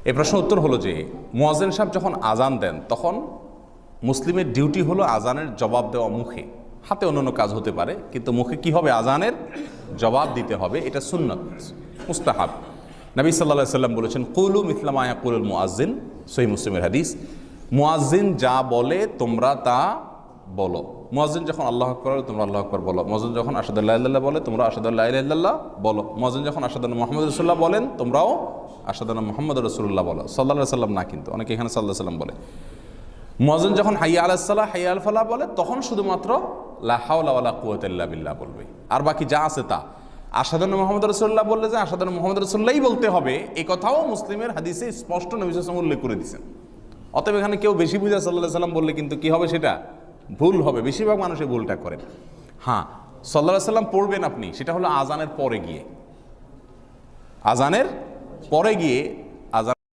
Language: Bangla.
এই প্রশ্ন উত্তর হলো যে মুয়াজ্জিন সাহেব যখন আজান দেন তখন মুসলিমের ডিউটি হলো আজানের জবাব দেওয়া মুখে, হাতে অন্যান্য কাজ হতে পারে, কিন্তু মুখে কি হবে? আজানের জবাব দিতে হবে। এটা সুন্নত, মুস্তাহাব। নবী সাল্লাল্লাহু আলাইহি সাল্লাম বলেছেন, কুলু মিথলা মা ইয়াকুলুল মুয়াজ্জিন, সহিহ মুসলিমের হাদিস। মুয়াজ্জিন যা বলে তোমরা তা বলো। মুয়াজ্জিন যখন আল্লাহু আকবার বলে তোমরা আল্লাহু আকবার বলো। মুয়াজ্জিন যখন আশহাদু আল্লা ইলাহা ইল্লাল্লাহ বলে তোমরা আশহাদু আল্লা ইলাহা ইল্লাল্লাহ বলো। মুয়াজ্জিন যখন আশহাদু আন্না মুহাম্মাদুর রাসূলুল্লাহ বলেন তোমরাও আশহাদু আন্না মুহাম্মাদুর রাসূলুল্লাহ বলো। সাল্লাল্লাহু আলাইহি সাল্লাম না, কিন্তু অনেকে এখানে সাল্লাল্লাহু আলাইহি সাল্লাম বলে। মুয়াজ্জিন যখন হাইয়া আলাস সালাহ হাইয়া আল ফালাহ বলে তখন শুধুমাত্র লা হাওলা ওয়ালা কুওয়াতা ইল্লা বিল্লাহ বলবে। আর বাকি যা আছে তা আশহাদু আন্না মুহাম্মাদুর রাসূলুল্লাহ বললে যে আশহাদু আন্না মুহাম্মাদুর রাসূলুল্লাহই বলতে হবে, এই কথাও মুসলিমের হাদিসে স্পষ্ট নবী সাল্লাল্লাহু আলাইহি ওয়াসাল্লাম উল্লেখ করে দিয়েছেন। অতএব এখানে কেউ বেশি বুঝা সাল্লাল্লাহু আলাইহি সাল্লাম বললে কিন্তু কি হবে? সেটা ভুল হবে। বেশিরভাগ মানুষ এই ভুলটা করেন। হ্যাঁ, সাল্লাল্লাহু আলাইহি সাল্লাম পড়বেন আপনি, সেটা হলো আজানের পরে গিয়ে। আজানের পরে গিয়ে